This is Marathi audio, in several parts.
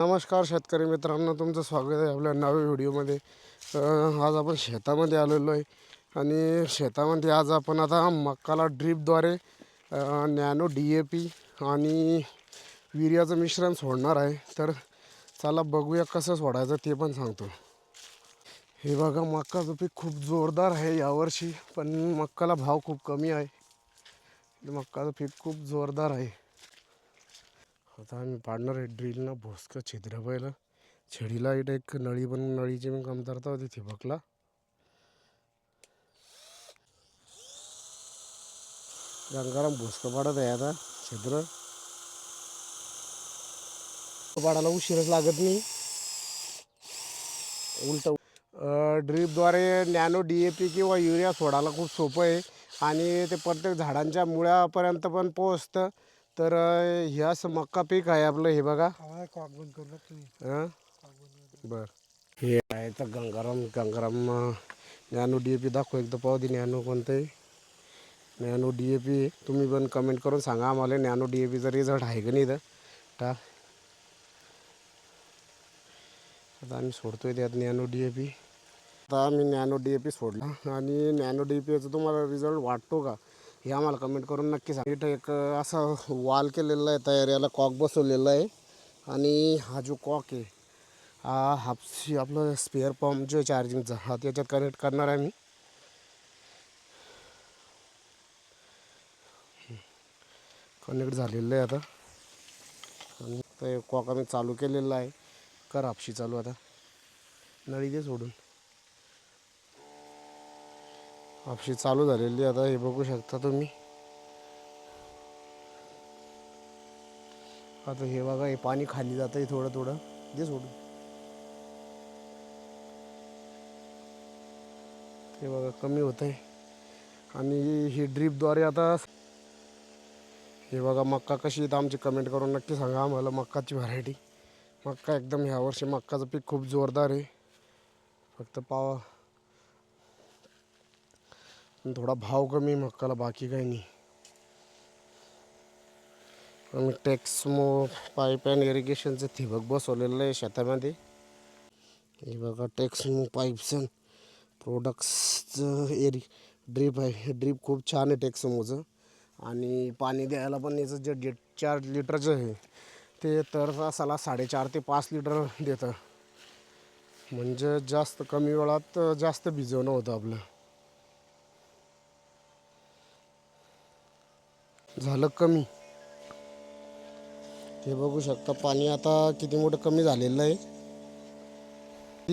नमस्कार शेतकरी मित्रांनो, तुमचं स्वागत आहे आपल्या नव्या व्हिडिओमध्ये। आज आपण शेतामध्ये आलेलो आहे आणि शेतामध्ये आज आपण आता मक्काला ड्रीपद्वारे नॅनो DAP आणि युरियाचं मिश्रण सोडणार आहे। तर चला बघूया कसं सोडायचं ते पण सांगतो। हे बघा, मक्काचं पीक खूप जोरदार आहे यावर्षी, पण मक्काला भाव खूप कमी आहे। मक्काचं पीक खूप जोरदार आहे। आता आम्ही पाडणार आहे ड्रिलनं भोसकं छिद्र पहिलं छडीला एक नळी बनवून नळीची पण कमतरता होती ठिबकला। गंगाराम भोसकं पाडत आहे आता छिद्र पाडायला उशीरच लागत नाही। उलट ड्रीपद्वारे नॅनो DAP किंवा युरिया सोडायला खूप सोपं आहे आणि ते प्रत्येक झाडांच्या मुळापर्यंत पण पोहोचतं। तर हे असं मक्का पीक आहे आपलं। हे बघा, हां बरं, हे आहे तर गंगाराम नॅनो DAP दाखव एकदा पाहू दे। नॅनो कोणतं आहे? Nano DAP। तुम्ही पण कमेंट करून सांगा आम्हाला नॅनो DAPचा रिझल्ट आहे का नाही तर टा। आता आम्ही सोडतोय त्यात नॅनो DAP। आता आम्ही नॅनो DAP सोडला आणि नॅनो DAPचा तुम्हाला रिझल्ट वाटतो का हे आम्हाला कमेंट करून नक्की सांगा। इथं एक असा वाल केलेला आहे तयार, याला कॉक बसवलेला आहे आणि हा जो कॉक आहे हा हापसी आपलं स्पेअर पंप जो चार्जिंगचा हा त्याच्यात कनेक्ट करणार आहे मी। कनेक्ट झालेलं आहे आता आणि ते कॉक आम्ही चालू केलेला आहे। कर हापशी चालू, आता नळी दे सोडून। हापशी चालू झालेली आता, हे बघू शकता तुम्ही। आता हे बघा, हे पाणी खाली जात आहे थोडं थोडं, दे सोडून। हे बघा कमी होत आहे आणि ही ड्रीपद्वारे आता हे बघा मक्का कशी आहे आमची कमेंट करून नक्की सांगा आम्हाला। मक्काची व्हरायटी मक्का एकदम ह्यावर्षी मक्काचं पीक खूप जोरदार आहे। फक्त थोडा भाव कमी मक्काला, बाकी काही नाही। आम्ही टेक्समो पाईप अँड इरिगेशनचं ठिबक बसवलेलं आहे शेतामध्ये। हे बघा टेक्समो पाईप्स अँड प्रोडक्ट्सचं ड्रीप आहे। हे ड्रीप खूप छान आहे टेक्समोचं आणि पाणी द्यायला पण याचं जे 4 लिटरचं आहे ते तर तासाला 4.5 ते 5 लिटर देतं, म्हणजे जास्त कमी वेळात जास्त भिजवणं होतं आपलं। झालं कमी, हे बघू शकता पाणी आता किती मोठं कमी झालेलं आहे।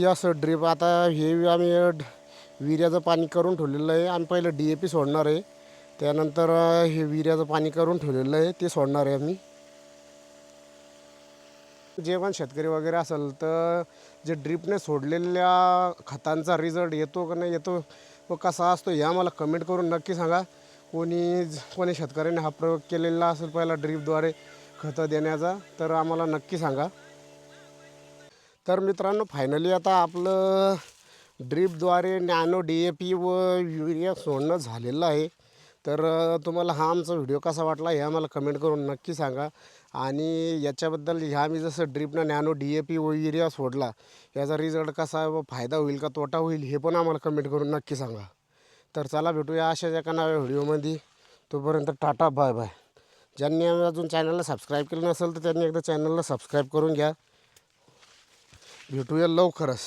असं ड्रीप आता हे आम्ही युरियाचं पाणी करून ठेवलेलं आहे। आम्ही पहिलं DAP सोडणार आहे, त्यानंतर हे युरियाचं पाणी करून ठेवलेलं आहे ते सोडणार आहे आम्ही। जे पण शेतकरी वगैरे असेल तर जे ड्रीपने सोडलेल्या खतांचा रिझल्ट येतो का नाही येतो व कसा असतो हे आम्हाला कमेंट करून नक्की सांगा। कोणी शेतकऱ्याने हा प्रयोग केलेला असेल पहिला ड्रीपद्वारे खतं देण्याचा तर आम्हाला नक्की सांगा। तर मित्रांनो, फायनली आता आपलं ड्रीपद्वारे नॅनो DAP व युरिया सोडणं झालेलं आहे। तर तुम्हाला हा आमचा व्हिडिओ कसा वाटला हे आम्हाला कमेंट करून नक्की सांगा आणि याच्याबद्दल ह्या मी जसं ड्रीपनं नॅनो DAP व युरिया सोडला याचा रिझल्ट कसा व फायदा होईल का तोटा होईल हे पण आम्हाला कमेंट करून नक्की सांगा। तर चला भेटूया अशाच एका नव्या व्हिडिओमध्ये। तोपर्यंत टाटा, बाय बाय। ज्यांनी अजून चॅनलला सबस्क्राईब केलं नसेल तर त्यांनी एकदा चॅनलला सबस्क्राईब करून घ्या। भेटूया लवकरच।